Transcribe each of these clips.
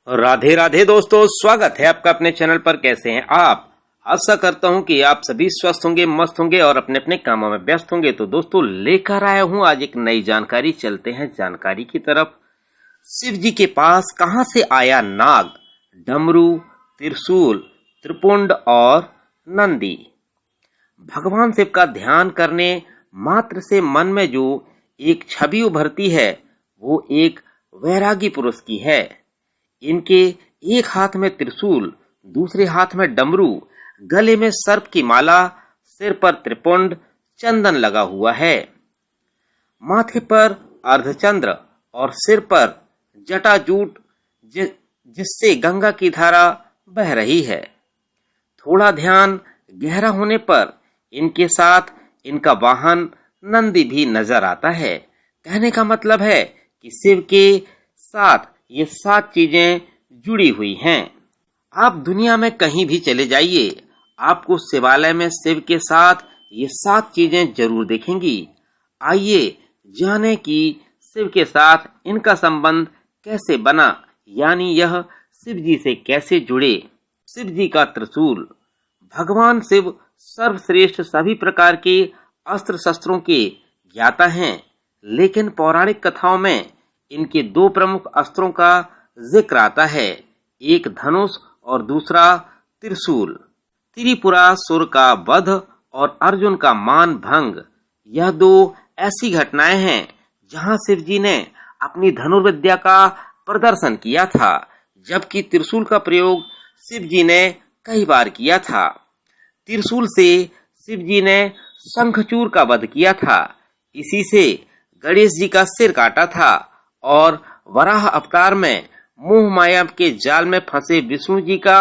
राधे राधे दोस्तों, स्वागत है आपका अपने चैनल पर। कैसे हैं आप? आशा करता हूं कि आप सभी स्वस्थ होंगे, मस्त होंगे और अपने अपने कामों में व्यस्त होंगे। तो दोस्तों, लेकर आया हूं आज एक नई जानकारी। चलते हैं जानकारी की तरफ। शिव जी के पास कहां से आया नाग, डमरू, त्रिशूल, त्रिपुंड और नंदी? भगवान शिव का ध्यान करने मात्र से मन में जो एक छवि उभरती है वो एक वैरागी पुरुष की है। इनके एक हाथ में त्रिशूल, दूसरे हाथ में डमरू, गले में सर्प की माला, सिर पर त्रिपुंड, चंदन लगा हुआ है, माथे पर अर्धचंद्र और सिर पर जटाजूट जिससे गंगा की धारा बह रही है। थोड़ा ध्यान गहरा होने पर इनके साथ इनका वाहन नंदी भी नजर आता है। कहने का मतलब है कि शिव के साथ ये 7 चीजें जुड़ी हुई हैं। आप दुनिया में कहीं भी चले जाइए, आपको शिवालय में शिव के साथ ये 7 चीजें जरूर देखेंगी। आइए जाने कि शिव के साथ इनका संबंध कैसे बना, यानी यह शिव जी से कैसे जुड़े। शिव जी का त्रिशूल। भगवान शिव सर्वश्रेष्ठ सभी प्रकार के अस्त्र शस्त्रों के ज्ञाता हैं, लेकिन पौराणिक कथाओं में इनके 2 प्रमुख अस्त्रों का जिक्र आता है, एक धनुष और दूसरा त्रिशूल। त्रिपुरासुर का वध और अर्जुन का मान भंग, यह 2 ऐसी घटनाएं हैं जहां शिव जी ने अपनी धनुर्विद्या का प्रदर्शन किया था, जबकि त्रिशूल का प्रयोग शिव जी ने कई बार किया था। त्रिशूल से शिव जी ने शंखचूर का वध किया था, इसी से गणेश जी का सिर काटा था और वराह अवतार में मोह माया के जाल में फंसे विष्णु जी का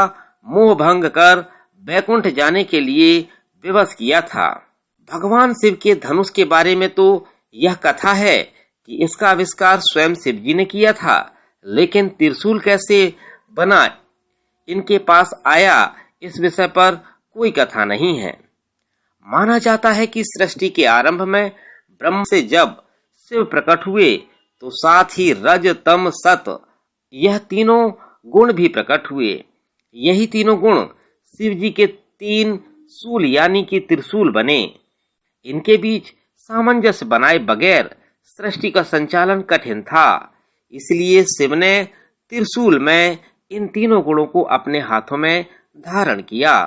मोह भंग कर वैकुंठ जाने के लिए विवश किया था। भगवान शिव के धनुष के बारे में तो यह कथा है कि इसका आविष्कार स्वयं शिव जी ने किया था, लेकिन त्रिशूल कैसे बना, इनके पास आया, इस विषय पर कोई कथा नहीं है। माना जाता है कि सृष्टि के आरंभ में ब्रह्म से जब शिव प्रकट हुए तो साथ ही रज तम सत, यह तीनों गुण भी प्रकट हुए। यही तीनों गुण शिव जी के 3 शूल यानी कि त्रिशूल बने। इनके बीच सामंजस्य बनाए बगैर सृष्टि का संचालन कठिन था, इसलिए शिव ने त्रिशूल में इन तीनों गुणों को अपने हाथों में धारण किया।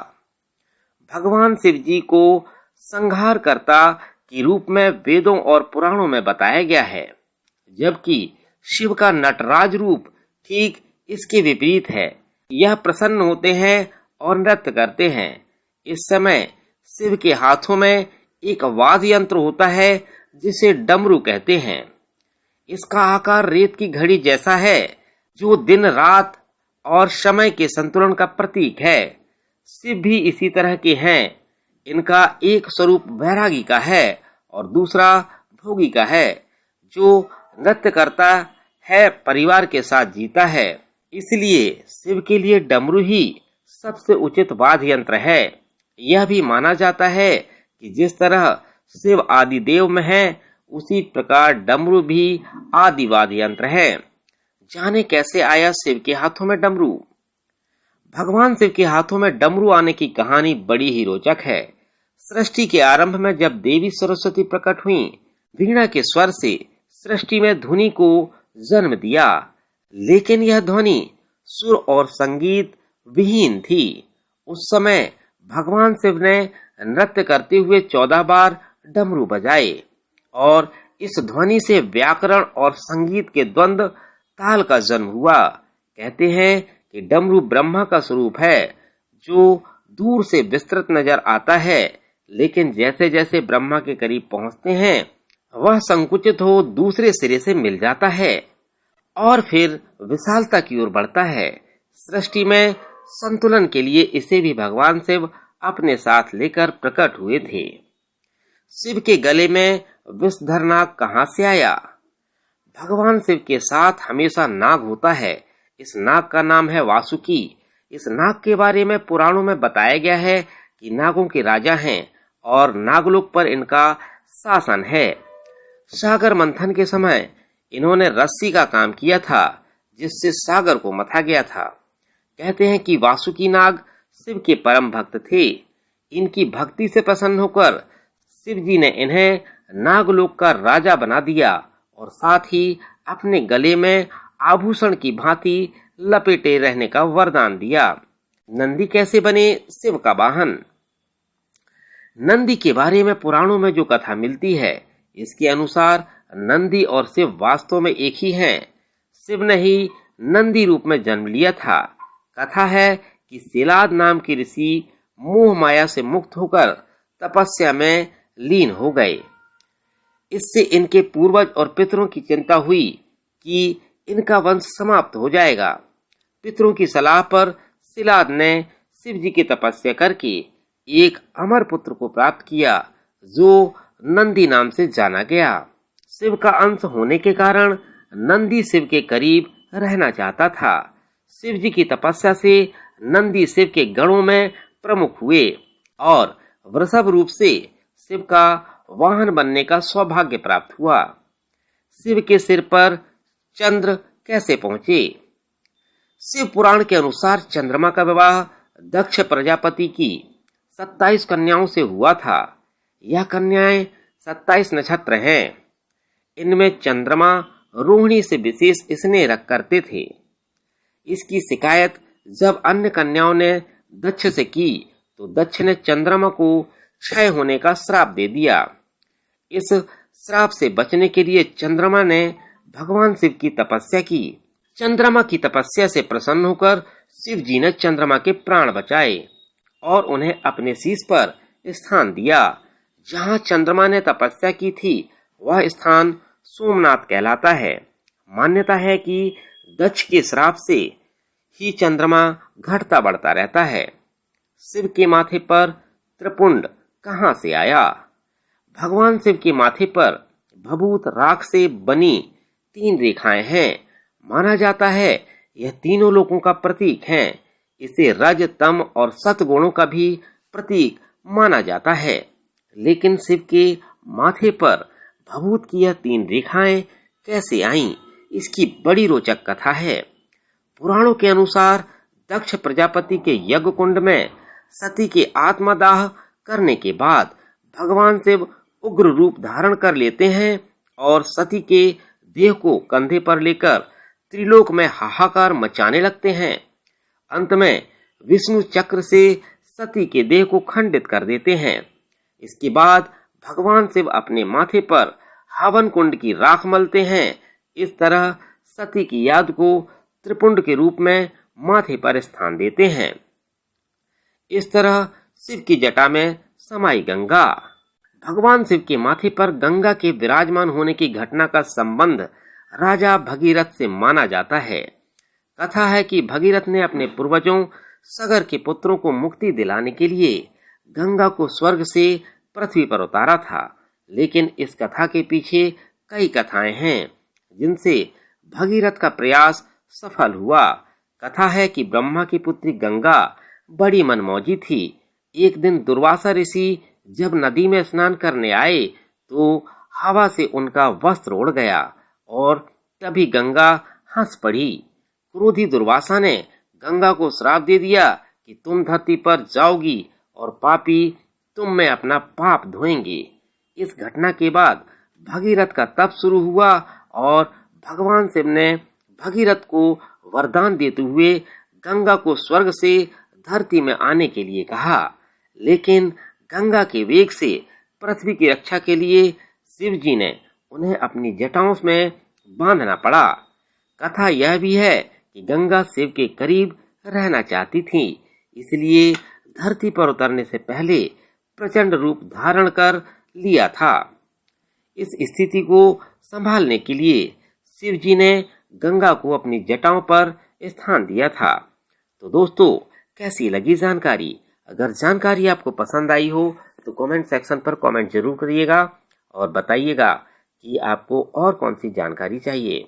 भगवान शिव जी को संहारकर्ता के रूप में वेदों और पुराणों में बताया गया है, जबकि शिव का नटराज रूप ठीक इसके विपरीत है। यह प्रसन्न होते हैं और नृत्य करते हैं। इस समय शिव के हाथों में एक वाद्य यंत्र होता है जिसे डमरू कहते हैं। इसका आकार रेत की घड़ी जैसा है, जो दिन रात और समय के संतुलन का प्रतीक है। शिव भी इसी तरह के हैं। इनका एक स्वरूप वैरागी का है और दूसरा भोगी का है। जो नृत्य करता है परिवार के साथ जीता है, इसलिए शिव के लिए डमरू ही सबसे उचित वाद्य यंत्र है। यह भी माना जाता है कि जिस तरह शिव आदि देव में है, उसी प्रकार डमरू भी आदि वाद्य यंत्र है। जाने कैसे आया शिव के हाथों में डमरू। भगवान शिव के हाथों में डमरू आने की कहानी बड़ी ही रोचक है। सृष्टि के आरंभ में जब देवी सरस्वती प्रकट हुई, वीणा के स्वर से सृष्टि में ध्वनि को जन्म दिया, लेकिन यह ध्वनि सुर और संगीत विहीन थी। उस समय भगवान शिव ने नृत्य करते हुए 14 बार डमरू बजाए और इस ध्वनि से व्याकरण और संगीत के द्वंद्व ताल का जन्म हुआ। कहते हैं कि डमरू ब्रह्मा का स्वरूप है, जो दूर से विस्तृत नजर आता है, लेकिन जैसे जैसे ब्रह्मा के करीब पहुंचते हैं, वह संकुचित हो दूसरे सिरे से मिल जाता है और फिर विशालता की ओर बढ़ता है। सृष्टि में संतुलन के लिए इसे भी भगवान शिव अपने साथ लेकर प्रकट हुए थे। शिव के गले में विषधर नाग कहां से आया? भगवान शिव के साथ हमेशा नाग होता है। इस नाग का नाम है वासुकी। इस नाग के बारे में पुराणों में बताया गया है कि नागों के राजा हैं और नागलोक पर इनका शासन है। सागर मंथन के समय इन्होंने रस्सी का काम किया था, जिससे सागर को मथा गया था। कहते हैं कि वासुकी नाग शिव के परम भक्त थे। इनकी भक्ति से प्रसन्न होकर शिव जी ने इन्हें नागलोक का राजा बना दिया और साथ ही अपने गले में आभूषण की भांति लपेटे रहने का वरदान दिया। नंदी कैसे बने शिव का वाहन? नंदी के बारे में पुराणों में जो कथा मिलती है, इसके अनुसार नंदी और शिव वास्तव में एक ही हैं। शिव ने ही नंदी रूप में जन्म लिया था। कथा है कि सिलाद नाम के ऋषि मोह माया से मुक्त होकर तपस्या में लीन हो गए। इससे इनके पूर्वज और पितरों की चिंता हुई कि इनका वंश समाप्त हो जाएगा। पितरों की सलाह पर सिलाद ने शिव जी की तपस्या करके एक अमर पुत्र को प्राप्त किया, जो नंदी नाम से जाना गया। शिव का अंश होने के कारण नंदी शिव के करीब रहना चाहता था। शिव जी की तपस्या से नंदी शिव के गणों में प्रमुख हुए और वृषभ रूप से शिव का वाहन बनने का सौभाग्य प्राप्त हुआ। शिव के सिर पर चंद्र कैसे पहुंचे? शिव पुराण के अनुसार चंद्रमा का विवाह दक्ष प्रजापति की 27 कन्याओं से हुआ था। यह कन्याएं 27 नक्षत्र हैं। इनमें चंद्रमा रोहिणी से विशेष स्नेह रख करते थे। इसकी शिकायत जब अन्य कन्याओं ने दक्ष से की तो दक्ष ने चंद्रमा को क्षय होने का श्राप दे दिया। इस श्राप से बचने के लिए चंद्रमा ने भगवान शिव की तपस्या की। चंद्रमा की तपस्या से प्रसन्न होकर शिव जी ने चंद्रमा के प्राण बचाए और उन्हें अपने शीश पर स्थान दिया। जहाँ चंद्रमा ने तपस्या की थी वह स्थान सोमनाथ कहलाता है। मान्यता है कि दक्ष के श्राप से ही चंद्रमा घटता बढ़ता रहता है। शिव के माथे पर त्रिपुंड कहाँ से आया? भगवान शिव के माथे पर भभूत राख से बनी 3 रेखाएं हैं। माना जाता है यह तीनों लोकों का प्रतीक हैं। इसे रज, तम और सत गुणों का भी प्रतीक माना जाता है। लेकिन शिव के माथे पर भभूत की यह 3 रेखाएं कैसे आईं? इसकी बड़ी रोचक कथा है। पुराणों के अनुसार दक्ष प्रजापति के यज्ञ कुंड में सती के आत्मदाह करने के बाद भगवान शिव उग्र रूप धारण कर लेते हैं और सती के देह को कंधे पर लेकर त्रिलोक में हाहाकार मचाने लगते हैं। अंत में विष्णु चक्र से सती के देह को खंडित कर देते हैं। इसके बाद भगवान शिव अपने माथे पर हवन कुंड की राख मलते हैं। इस तरह सती की याद को त्रिपुंड के रूप में माथे पर स्थान देते हैं। इस तरह शिव की जटा में समाई गंगा। भगवान शिव के माथे पर गंगा के विराजमान होने की घटना का संबंध राजा भगीरथ से माना जाता है। कथा है कि भगीरथ ने अपने पूर्वजों सगर के पुत्रों को मुक्ति दिलाने के लिए गंगा को स्वर्ग से पृथ्वी पर उतारा था। लेकिन इस कथा के पीछे कई कथाएं हैं जिनसे भगीरथ का प्रयास सफल हुआ। कथा है कि ब्रह्मा की पुत्री गंगा बड़ी मनमौजी थी। एक दिन दुर्वासा ऋषि जब नदी में स्नान करने आए तो हवा से उनका वस्त्र उड़ गया और तभी गंगा हंस पड़ी। क्रोधी दुर्वासा ने गंगा को श्राप दे दिया कि तुम धरती पर जाओगी और पापी तुम में अपना पाप धोएंगे। इस घटना के बाद भगीरथ का तप शुरू हुआ और भगवान शिव ने भगीरथ को वरदान देते हुए गंगा को स्वर्ग से धरती में आने के लिए कहा। लेकिन गंगा के वेग से पृथ्वी की रक्षा के लिए शिव जी ने उन्हें अपनी जटाओं में बांधना पड़ा। कथा यह भी है कि गंगा शिव के करीब रहना चाहती थी, इसलिए धरती पर उतरने से पहले प्रचंड रूप धारण कर लिया था। इस स्थिति को संभालने के लिए शिव जी ने गंगा को अपनी जटाओं पर स्थान दिया था। तो दोस्तों, कैसी लगी जानकारी? अगर जानकारी आपको पसंद आई हो तो कमेंट सेक्शन पर कमेंट जरूर करिएगा और बताइएगा कि आपको और कौन सी जानकारी चाहिए।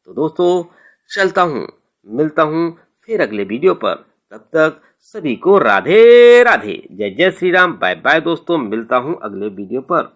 तो दोस्तों, चलता हूँ, मिलता हूँ फिर अगले वीडियो पर। तब तक सभी को राधे राधे, जय जय श्री राम, बाय बाय दोस्तों, मिलता हूँ अगले वीडियो पर।